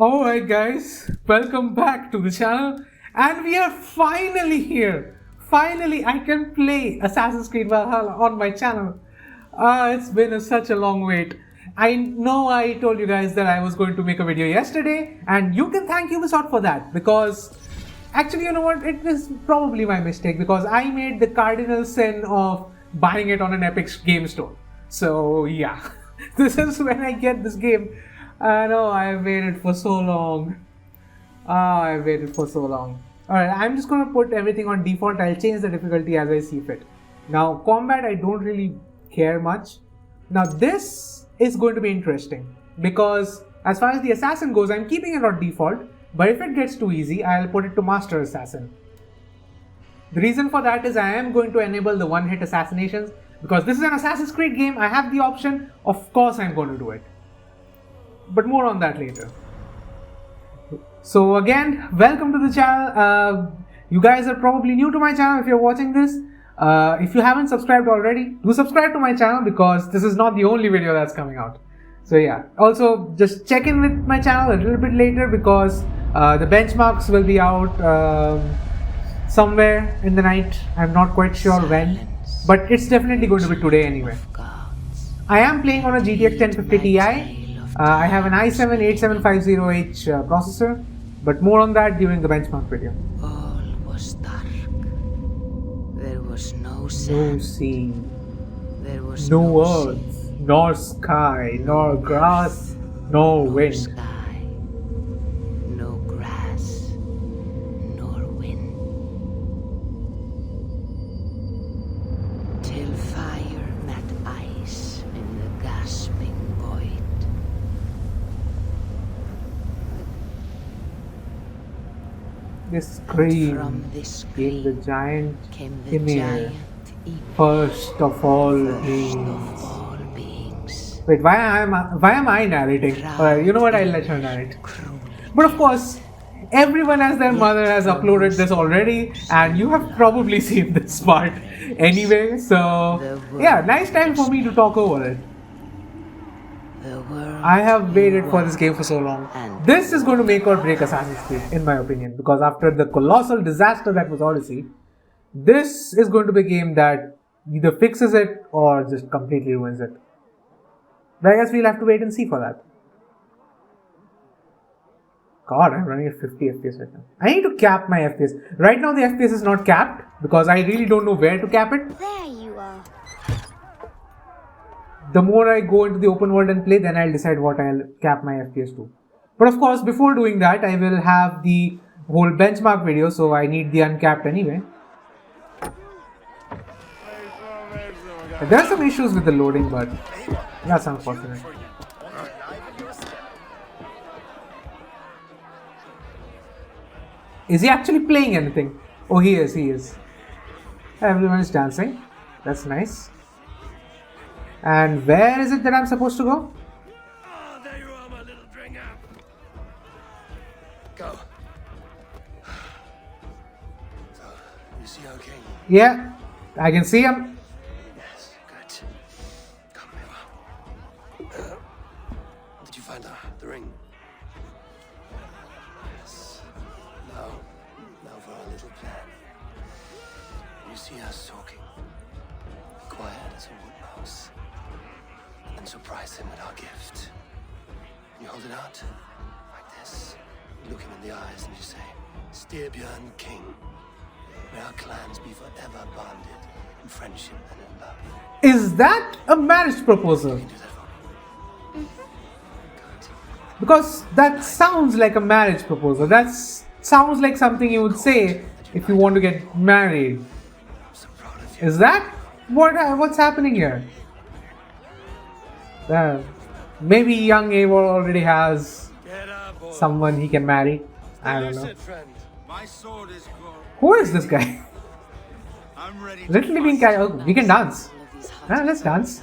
Alright guys, welcome back to the channel and we are finally here. Finally I can play Assassin's Creed Valhalla on my channel. It's been such a long wait. I know I told you guys that I was going to make a video yesterday and you can thank Ubisoft for that because actually you know what, it is probably my mistake because I made the cardinal sin of buying it on an Epic game store. So yeah, this is when I get this game. I know I've waited for so long. I've waited for so long. Alright, I'm just gonna put everything on default. I'll change the difficulty as I see fit. Now, combat, I don't really care much. Now, this is going to be interesting because as far as the assassin goes, I'm keeping it on default. But if it gets too easy, I'll put it to master assassin. The reason for that is I am going to enable the one-hit assassinations because this is an Assassin's Creed game. I have the option. Of course, I'm going to do it. But more on that later. So again, welcome to the channel. You guys are probably new to my channel if you're watching this. If you haven't subscribed already, do subscribe to my channel because this is not the only video that's coming out. So yeah, also just check in with my channel a little bit later because the benchmarks will be out somewhere in the night. I'm not quite sure when, but it's definitely going to be today anyway. I am playing on a GTX 1050 Ti. I have an i7-8750H processor, but more on that during the benchmark video. All was dark. There was no No sun. sea, There was no sea, earth, nor sky, nor grass, nor wind. sky, no grass, nor wind. Till fire met ice in the gasping void. This scream From this came the giant came the Ymir, giant Ymir, first of all of beings. all beings. Wait, why am I narrating? Alright, you know what? I'll let her narrate. Cruelly. But of course, everyone as their mother has uploaded this already, and you have probably seen this part anyway. So yeah, nice time for me to talk over it. The world I have waited for this game for so long. This is going to make or break Assassin's Creed, in my opinion, because after the colossal disaster that was Odyssey, this is going to be a game that either fixes it or just completely ruins it. But I guess we'll have to wait and see for that. God, I'm running at 50 FPS right now. I need to cap my FPS. Right now the FPS is not capped because I really don't know where to cap it. There you are. The more I go into the open world and play, then I'll decide what I'll cap my FPS to. But of course, before doing that, I will have the whole benchmark video, so I need the uncapped anyway. There are some issues with the loading, but that's unfortunate. Is he actually playing anything? Oh, he is. Everyone is dancing. That's nice. And where is it that I'm supposed to go? Oh, there you are, my little dringer. Go. So, you see our king? Yeah, I can see him. Yes, good. Come here. Did you find the ring? Yes. Now for our little plan. You see us talking. Quiet as a wood mouse. And surprise him with our gift. You hold it out, like this. You look him in the eyes and you say, Styrbjörn King. May our clans be forever bonded in friendship and in love. Is that a marriage proposal? Can you do that for me? Good. Because that sounds like a marriage proposal. That sounds like something you would say if you want to get married. I'm so proud of you. Is that what's happening here? Maybe young Eivor already has Get up, boy. someone he can marry. I don't know. Listen, friend. My sword is grown. Who is this guy? I'm ready. Literally being carried. Oh, we can dance. Let's dance.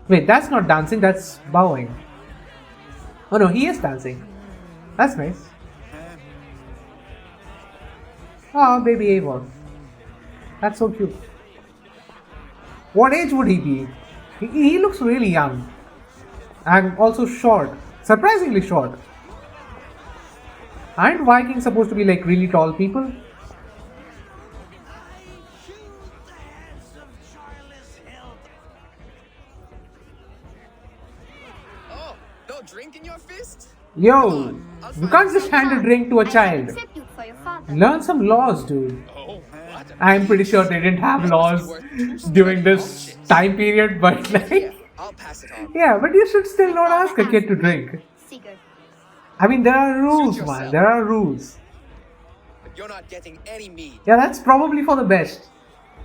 Wait, that's not dancing, that's bowing. Oh no, he is dancing. That's nice. Oh, baby Eivor. That's so cute. What age would he be? He looks really young. And also short. Surprisingly short. Aren't Vikings supposed to be like really tall people? Oh, no drink in your fist? Yo, you can't just hand a drink to a I have child. tribute for your father. Learn some laws, dude. Oh, what? I'm pretty sure they didn't have laws during this time period, but Yeah, like, I'll pass it on. yeah, but you should still not ask a kid to drink. Sigurd. I mean, there are rules, Suit man. yourself. There are rules. But you're not getting any meat. Yeah, that's probably for the best.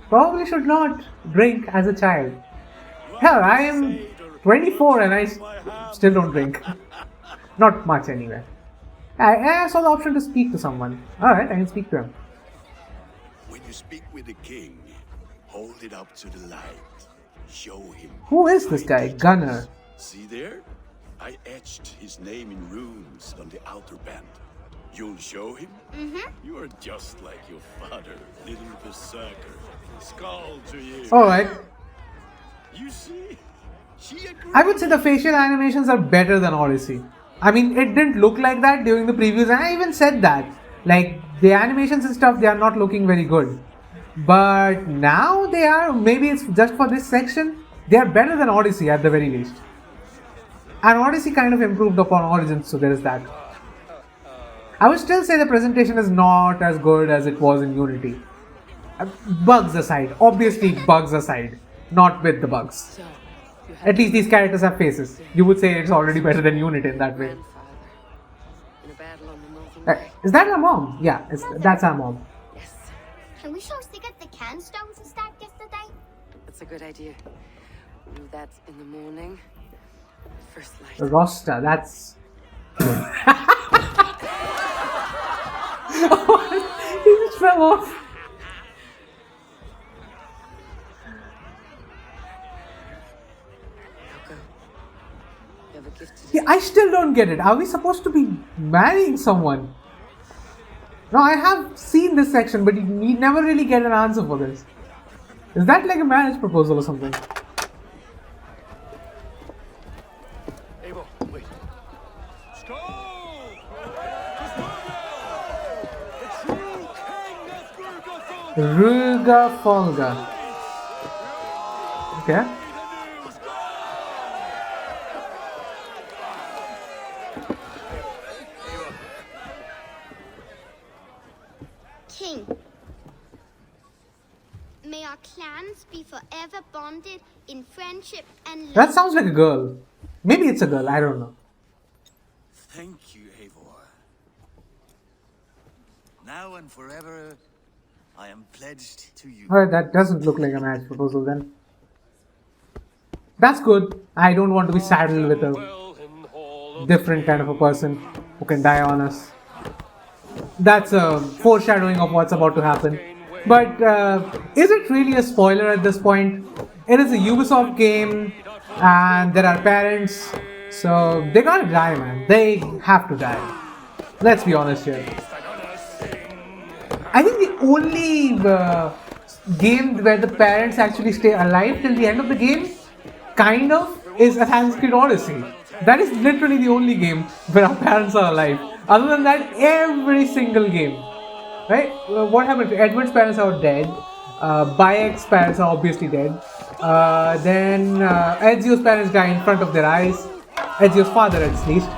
Probably should not drink as a child. Hell, I am 24 and I still don't drink. Not much anyway. I saw the option to speak to someone. Alright, I can speak to him. When you speak with the king, hold it up to the light. Show him. Who is this guy? Gunner. See there? I etched his name in runes on the outer band. You'll show him? Mm-hmm. You are just like your father, little berserker. Skull to you. Alright. You see? She agreed. I would say the facial animations are better than Odyssey. I mean, it didn't look like that during the previews, and I even said that. Like, the animations and stuff, they are not looking very good. But now they are, maybe it's just for this section, they are better than Odyssey at the very least. And Odyssey kind of improved upon Origins, so there is that. I would still say the presentation is not as good as it was in Unity. Bugs aside, obviously bugs aside, not with the bugs. So, you have At least these characters have faces. You would say it's already better than Unity in that way. grandfather in a battle on the Northern Way. Is that our mom? Yeah, that's our mom. Yes, Can we show Sigurd the can stones we stacked yesterday? that's a good idea. We'll do that in the morning. First light. Rosta, that's. He just fell off. Now go. You have a gift to Yeah, I still don't get it. Are we supposed to be marrying someone? No, I have seen this section, but we never really get an answer for this. Is that like a marriage proposal or something? Eivor, wait. Ruga Folga. Okay. King. May our clans be forever bonded in friendship and love. That sounds like a girl. Maybe it's a girl, I don't know. Thank you, Eivor. Now and forever, I am pledged to you. Alright, that doesn't look like a marriage proposal then. That's good. I don't want to be saddled with a different kind of a person who can die on us. That's a foreshadowing of what's about to happen. But is it really a spoiler at this point? It is a Ubisoft game and there are parents, so they gotta die, man. They have to die. Let's be honest here. I think the only game where the parents actually stay alive till the end of the game, kind of, is Assassin's Creed Odyssey. That is literally the only game where our parents are alive. Other than that, every single game. Right? What happened? Edward's parents are dead. Bayek's parents are obviously dead. Then Ezio's parents die in front of their eyes. Ezio's father, at least.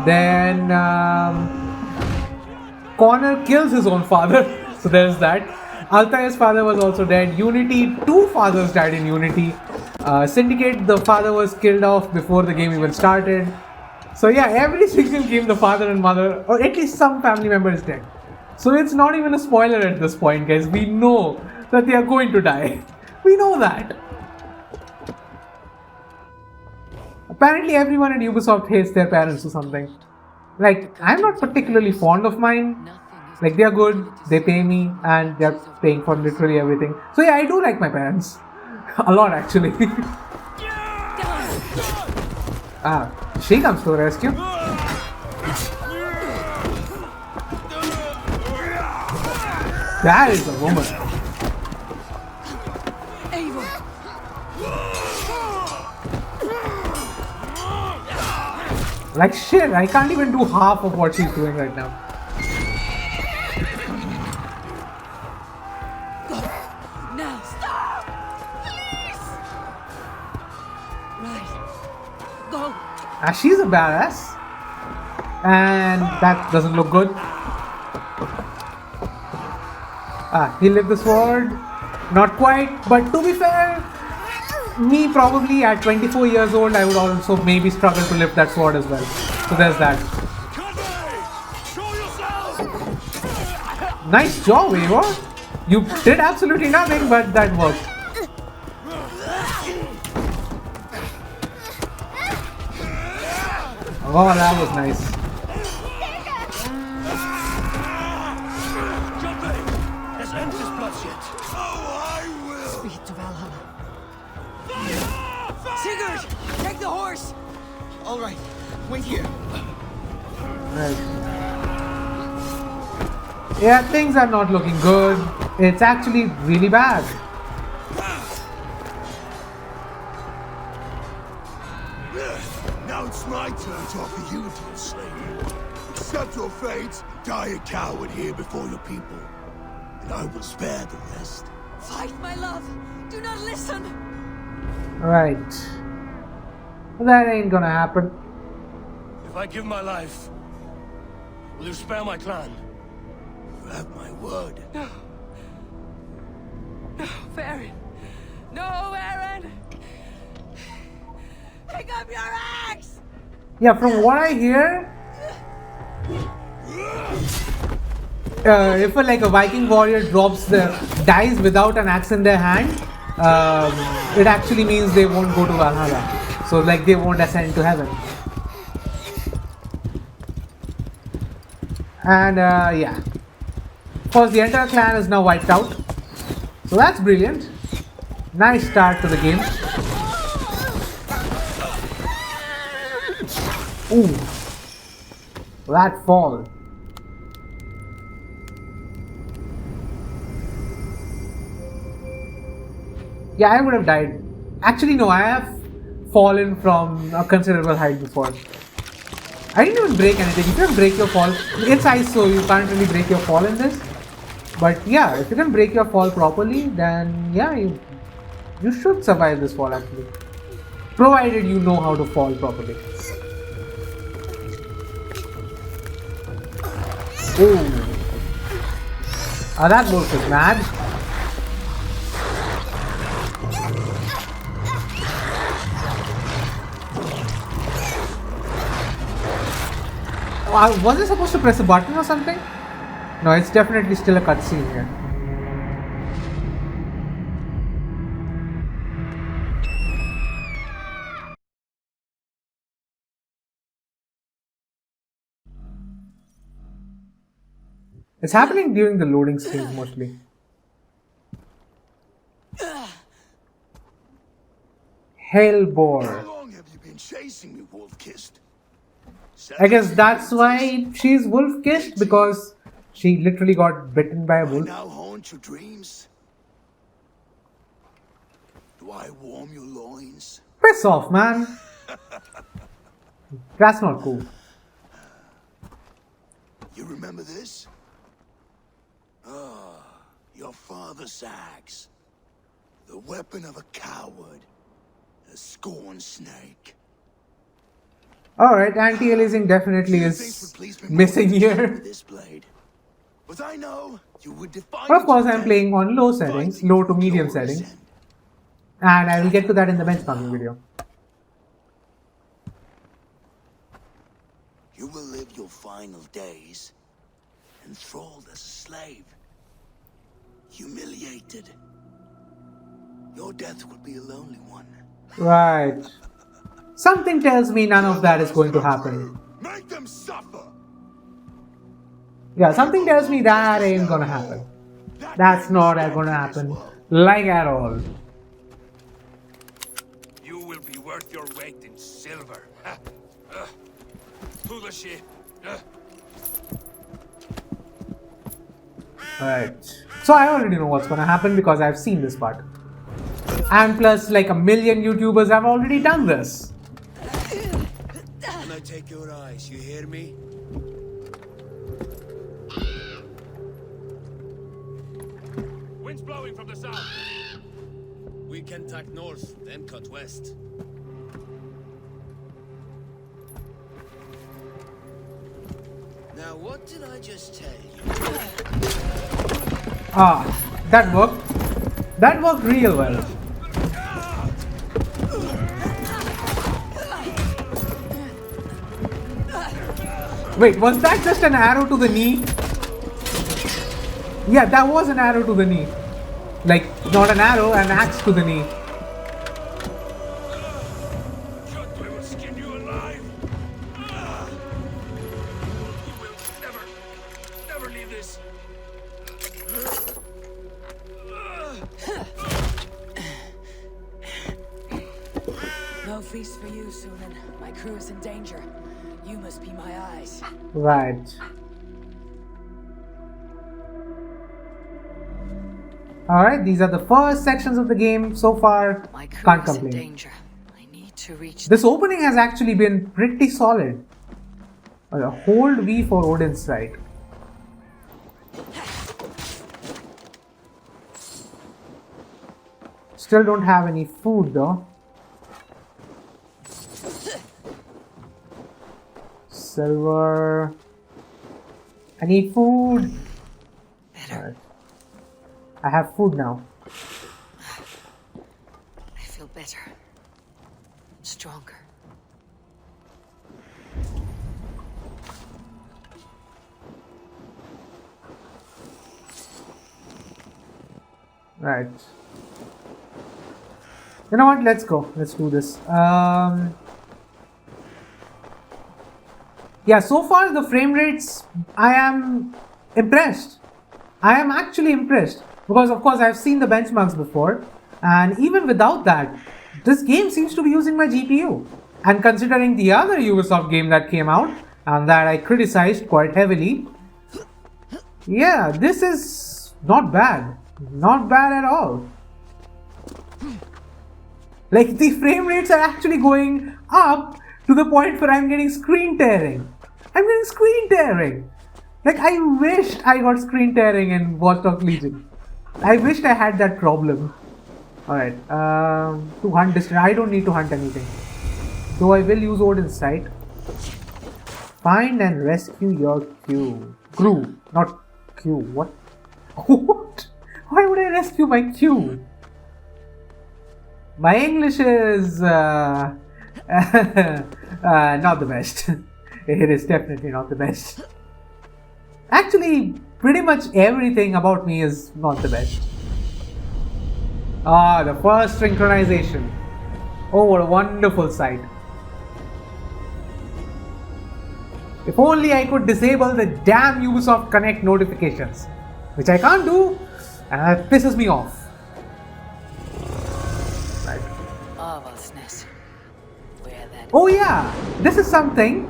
Then Connor kills his own father. So there's that. Altair's father was also dead. Unity, 2 fathers died in Unity. Syndicate, the father was killed off before the game even started. So yeah, every single game the father and mother, or at least some family member is dead. So it's not even a spoiler at this point, guys. We know that they are going to die. We know that. Apparently everyone at Ubisoft hates their parents or something. Like, I'm not particularly fond of mine. Like, they are good, they pay me, and they're paying for literally everything. So yeah, I do like my parents. A lot, actually. She comes to the rescue. That is a woman. Like shit, I can't even do half of what she's doing right now. She's a badass. And that doesn't look good. He lifted the sword. Not quite, but to be fair, me probably at 24 years old, I would also maybe struggle to lift that sword as well. So there's that. Nice job, Eivor. You did absolutely nothing, but that worked. Oh, that was nice. Let's end this bloodshed. Speed to Valhalla. Sigurd, take the horse. All right, wait here. Right. Yeah, things are not looking good. It's actually really bad. Now it's my turn to offer you a deal, slave. Accept your fate, die a coward here before your people, and I will spare the rest. Fight, my love. Do not listen. Right. That ain't gonna happen. If I give my life, will you spare my clan? You have my word. No. No, Aaron. No, Aaron. Pick up your axe. Yeah, from what I hear, if a Viking warrior dies without an axe in their hand, it actually means they won't go to Valhalla. So like they won't ascend to heaven. And yeah, of course the entire clan is now wiped out. So that's brilliant. Nice start to the game. Ooh, that fall. Yeah, I would have died. Actually, no, I have fallen from a considerable height before. I didn't even break anything. You can break your fall. It's ice, so you can't really break your fall in this. But yeah, if you can break your fall properly, then yeah, you should survive this fall actually. Provided you know how to fall properly. Ooh. That wolf is mad. Was I supposed to press a button or something? No, it's definitely still a cutscene here. It's happening during the loading screens mostly. Hellbore. How long have you been chasing me, wolf-kissed? I guess that's why she's wolf-kissed, because she literally got bitten by a I wolf. now haunt your dreams? Do I warm your loins? Piss off, man. That's not cool. You remember this? Ah, your father's axe. The weapon of a coward. A scorned snake. Alright, anti-aliasing definitely is missing here. This blade. But I know you would define. But of course, I'm playing on low settings, low to medium settings. And I will get to that in the benchmarking video. You will live your final days enthralled as a slave, humiliated. Your death will be a lonely one. Right. Something tells me none of that is going to happen. Make them suffer. Yeah, something tells me that ain't gonna happen. That's not gonna happen. Like at all. You will be worth your weight in silver. Foolish. Right. So I already know what's gonna happen because I've seen this part. And plus, like 1 million YouTubers have already done this. When I take your eyes, you hear me? Wind's blowing from the south. We can tack north, then cut west. Now, what did I just tell you? Ah, that worked. That worked real well. Wait, was that just an arrow to the knee? Yeah, that was an arrow to the knee. Like, not an arrow, an axe to the knee. We will skin you alive. You will never leave this. No feast for you, Sunan. My crew is in danger. You must be my eyes. Right. Alright, these are the first sections of the game so far. My crew Can't is in complain. danger. I need to reach This opening has actually been pretty solid. Hold V for Odin's Sight. Still don't have any food though. Silver. I need food. Right. I have food now. I feel better. Stronger. Right. You know what? Let's go. Let's do this. Yeah, so far the frame rates, I am impressed. I am actually impressed. Because of course I've seen the benchmarks before. And even without that, this game seems to be using my GPU. And considering the other Ubisoft game that came out, and that I criticized quite heavily, yeah, this is not bad. Not bad at all. Like, the frame rates are actually going up to the point where I'm getting screen tearing. I'm getting screen tearing. Like, I wished I got screen tearing in Watch Dogs Legion. I wished I had that problem. Alright, to hunt distance. I don't need to hunt anything. Though I will use Odin's Sight. Find and rescue your crew. Not Q. What? What? Why would I rescue my Q? My English is not the best. It is definitely not the best. Actually, pretty much everything about me is not the best. Ah, the first synchronization. Oh, what a wonderful sight. If only I could disable the damn Ubisoft Connect notifications, which I can't do, and that pisses me off. Right. Oh yeah, this is something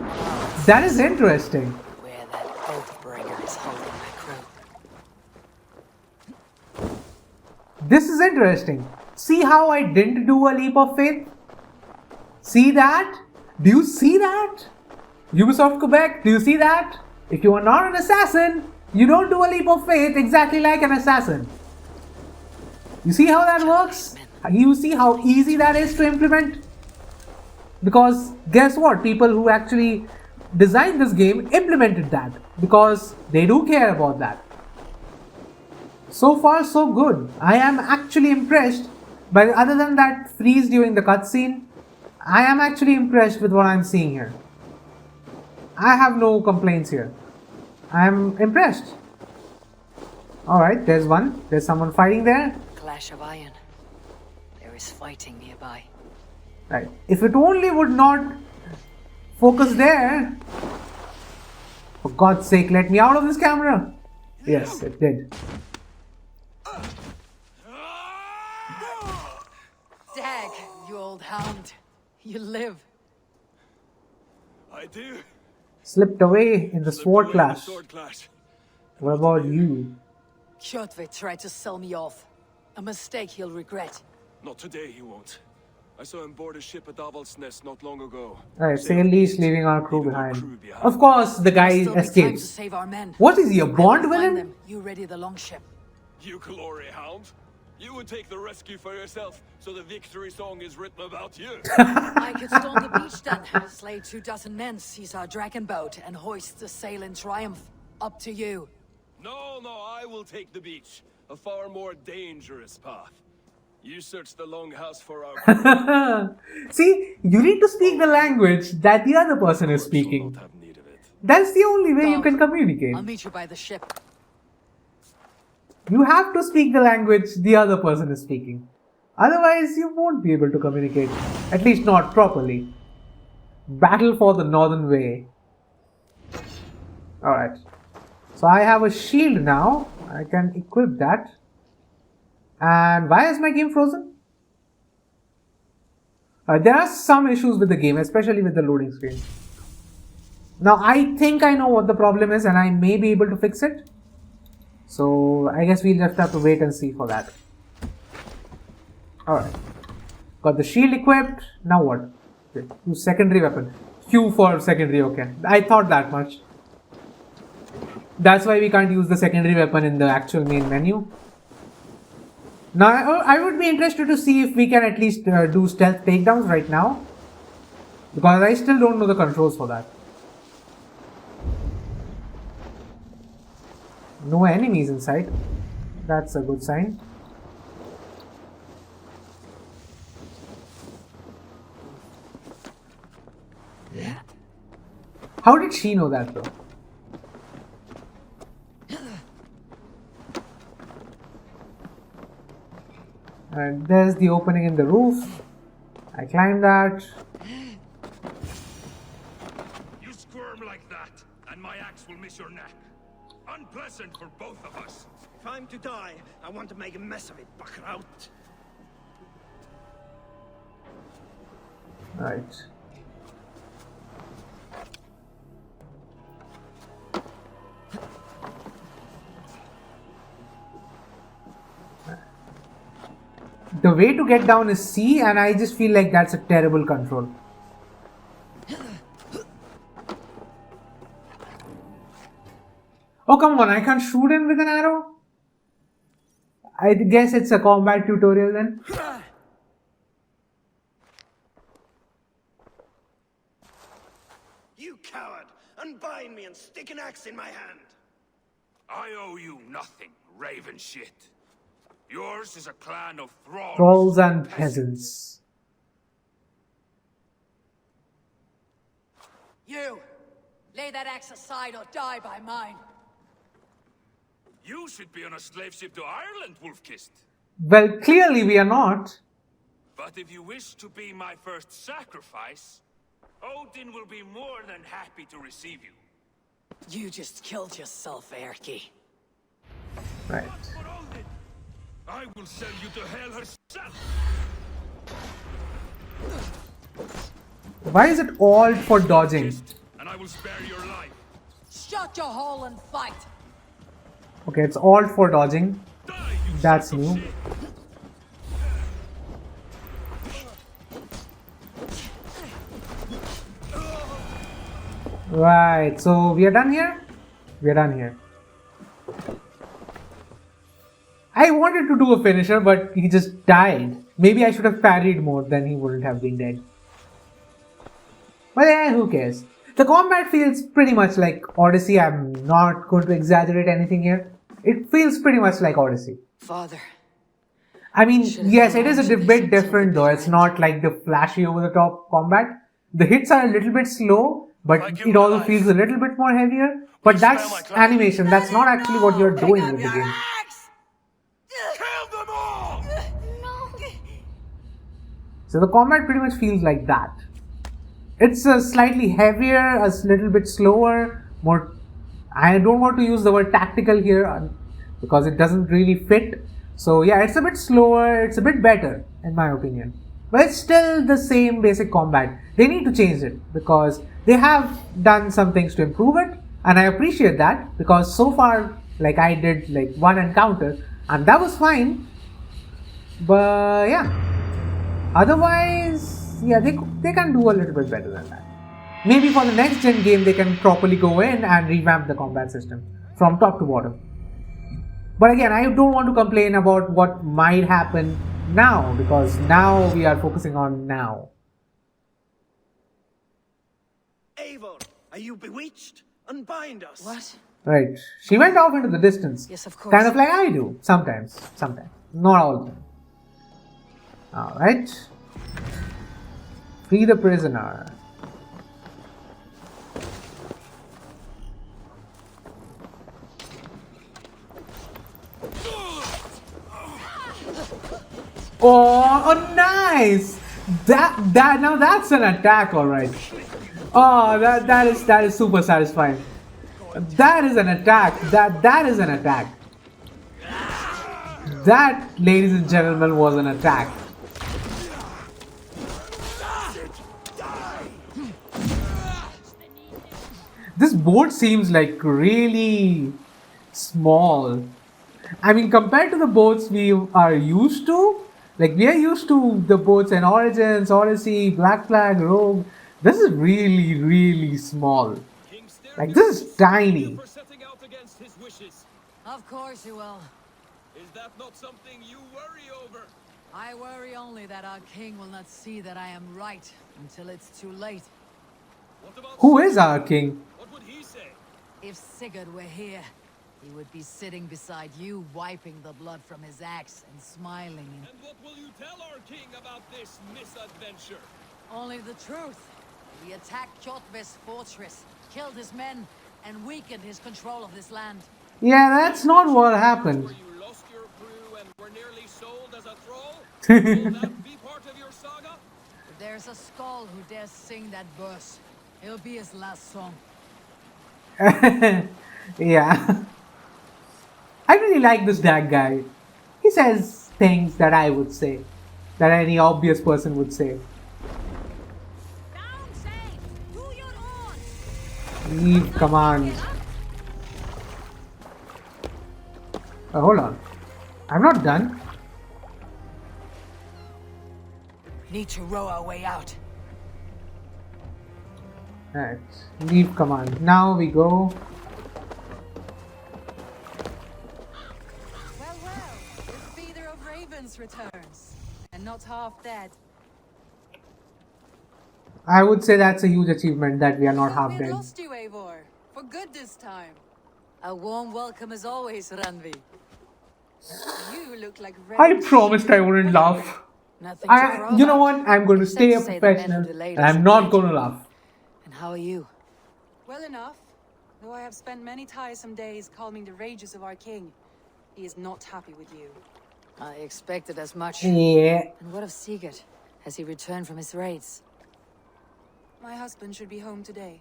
that is interesting. Where that Oathbringer is holding my crew. This is interesting. See how I didn't do a leap of faith? See that? Do you see that? Ubisoft Quebec, do you see that? If you are not an assassin, you don't do a leap of faith exactly like an assassin. You see how that works? You see how easy that is to implement? Because guess what? People who actually designed this game implemented that because they do care about that. So far, so good. I am actually impressed. But other than that freeze during the cutscene, I am actually impressed with what I'm seeing here. I have no complaints here. I am impressed. Alright, there's one. There's someone fighting there. Clash of Iron. There is fighting nearby. Right. If it only would not focus there. For God's sake, let me out of this camera. Yes, it did. Dag, you old hound. You live. I do. Slipped away in the sword clash. Sword clash. What about you? Kjotve tried to sell me off. A mistake he'll regret. Not today, he won't. I saw him board a ship at Avaldsnes not long ago. Alright, Sailey's leaving our crew Leaving our behind. crew behind. Of course, the guy Still be time to escapes. save our men. What is he, a Bond Find villain? them. You ready the longship. You glory hound? You would take the rescue for yourself, so the victory song is written about you. I could storm the beach then, slay 24 men, seize our dragon boat, and hoist the sail in triumph. Up to you. No, I will take the beach. A far more dangerous path. You search the longhouse for our... See, you need to speak the language that the other person is speaking. Not have need of it. That's the only way you can I'll communicate. meet you by the ship. You have to speak the language the other person is speaking. Otherwise, you won't be able to communicate. At least not properly. Battle for the Northern Way. Alright. So I have a shield now. I can equip that. And why is my game frozen? There are some issues with the game, especially with the loading screen. Now I think I know what the problem is and I may be able to fix it. So I guess we'll just have to wait and see for that. Alright. Got the shield equipped. Now what? Okay. Use secondary weapon. Q for secondary, okay. I thought that much. That's why we can't use the secondary weapon in the actual main menu. Now I would be interested to see if we can at least do stealth takedowns right now. Because I still don't know the controls for that. No enemies in sight. That's a good sign. How did she know that though? And there's the opening in the roof. I climb that. You squirm like that, and my axe will miss your neck. Unpleasant for both of us. If I'm to die, I want to make a mess of it, Bakraut. Right. The way to get down is C, and I just feel like that's a terrible control. Oh, come on, I can't shoot him with an arrow? I guess it's a combat tutorial then. You coward! Unbind me and stick an axe in my hand! I owe you nothing, raven shit. Yours is a clan of thralls. Trolls and peasants. You! Lay that axe aside or die by mine. You should be on a slave ship to Ireland, Wolf-Kissed. Well, clearly we are not. But if you wish to be my first sacrifice, Odin will be more than happy to receive you. You just killed yourself, Erki. Right. For Odin, I will send you to hell herself. Why is it alt for dodging? And I will spare your life. Shut your hole and fight! Okay, it's alt for dodging. Die, you That's son of new. shit. Right, so we are done here? We are done here. I wanted to do a finisher, but he just died. Maybe I should have parried more, then he wouldn't have been dead. But yeah, who cares? The combat feels pretty much like Odyssey. I'm not going to exaggerate anything here. It feels pretty much like Odyssey. Father. I mean, Should've yes, it is a launched this bit until different the though. It's behind. not like the flashy over-the-top combat. The hits are a little bit slow, but I give it my also life. feels a little bit more heavier. But spare that's my clan. animation. That's not actually what you're doing with the game. Kill them all! No. So the combat pretty much feels like that. It's slightly heavier, a little bit slower, more... I don't want to use the word tactical here because it doesn't really fit. So yeah, it's a bit slower, it's a bit better in my opinion. But it's still the same basic combat. They need to change it because they have done some things to improve it, and I appreciate that because so far, like I did like one encounter and that was fine. But yeah, otherwise, yeah, they can do a little bit better than that. Maybe for the next gen game they can properly go in and revamp the combat system from top to bottom. But again, I don't want to complain about what might happen now, because now we are focusing on now. Eivor, are you bewitched? Unbind us. What? Right. She went off into the distance. Yes, of course. Kind of like I do. Sometimes. Sometimes. Not all the time. Alright. Free the prisoner. Oh, nice! That now that's an attack, alright. Oh, that is super satisfying. That is an attack. That is an attack. That, ladies and gentlemen, was an attack. This boat seems like really small. I mean, compared to the boats we are used to, like we are used to the boats in Origins, Odyssey, Black Flag, Rogue. This is really, really small. Like, this is tiny. For setting out against his wishes. Of course you will. Is that not something you worry over? I worry only that our king will not see that I am right until it's too late. What about Who is our king? What would he say? If Sigurd were here, he would be sitting beside you, wiping the blood from his axe and smiling. And what will you tell our king about this misadventure? Only the truth. We attacked Kjotve's fortress, killed his men, and weakened his control of this land. Yeah, that's not what happened. Where you lost your crew and were nearly sold as a thrall? Will that be part of your saga? If there's a skull who dares sing that verse, it'll be his last song. Yeah. I really like this Dag guy. He says things that I would say, that any obvious person would say. Leave command. Oh, hold on. I'm not done. Need to row our way out. Right. Leave command. Now we go. Well, the feeder of ravens returns, and not half dead. I would say that's a huge achievement that we are not half We dead. lost you, Eivor, for good this time. A warm welcome as always, Ranvi. You look like I ravens. promised I wouldn't laugh. Nothing to crow You know about. what? I'm going to Safe stay a to say the men who professional delayed and us I'm are not dead. going to laugh. And how are you? Well enough, though I have spent many tiresome days calming the rages of our king. He is not happy with you. I expected as much. Yeah. And what of Sigurd? Has he returned from his raids? My husband should be home today.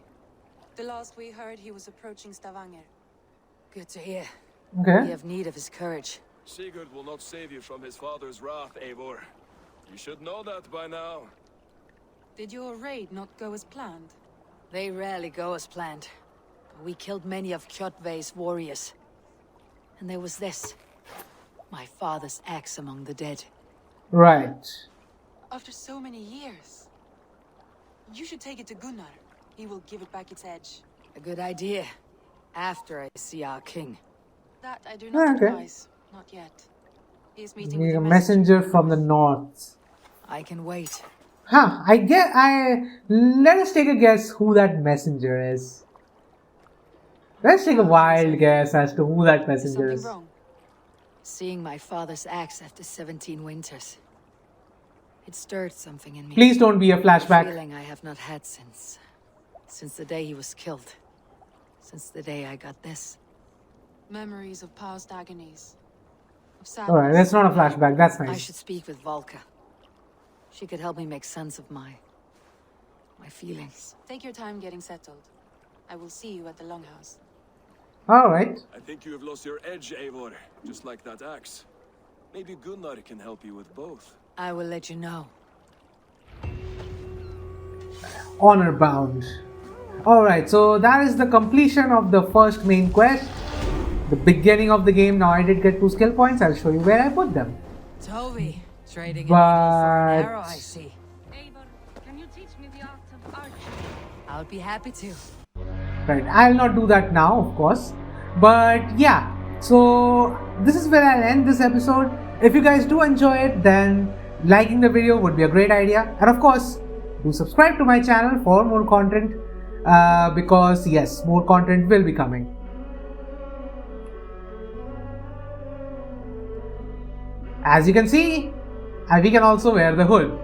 The last we heard, he was approaching Stavanger. Good to hear. Okay. We have need of his courage. Sigurd will not save you from his father's wrath, Eivor. You should know that by now. Did your raid not go as planned? They rarely go as planned. We killed many of Kjotve's warriors. And there was this. My father's axe among the dead. Right. After so many years. You should take it to Gunnar. He will give it back its edge. A good idea. After I see our king. That I do not Okay. advise. Not yet. He is meeting We with need a a messenger from the north. I can wait. Huh. Let us take a guess who that messenger is. Let's take a wild guess as to who that Is messenger something is. wrong? Seeing my father's axe after 17 winters. It stirred something in me. Please don't be a A flashback. feeling I have not had since the day he was killed. Since the day I got this. Memories of past agonies. Of sadness. Alright, that's not a flashback. That's I nice. should speak with Volka. She could help me make sense of my feelings. Take your time getting settled. I will see you at the Longhouse. Alright. I think you have lost your edge, Eivor, just like that axe. Maybe Gunnar can help you with both. I will let you know. Honor bound. Alright, so that is the completion of the first main quest. The beginning of the game. Now I did get 2 skill points. I'll show you where I put them. Toby, trading an eagle for an arrow, I But see. Eivor, can you teach me the art of archery? I'll be happy to. right, I'll not do that now, of course. But yeah, So this is where I'll end this episode. If you guys do enjoy it, then liking the video would be a great idea. And of course, do subscribe to my channel for more content, because yes, more content will be coming. As you can see, we can also wear the hood.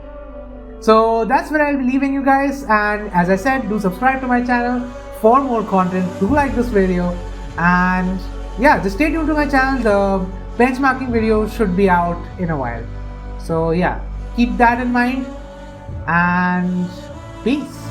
So that's where I'll be leaving you guys, and as I said, do subscribe to my channel for more content. Do like this video, and yeah, just stay tuned to my channel. The benchmarking video should be out in a while. So yeah, keep that in mind, and peace.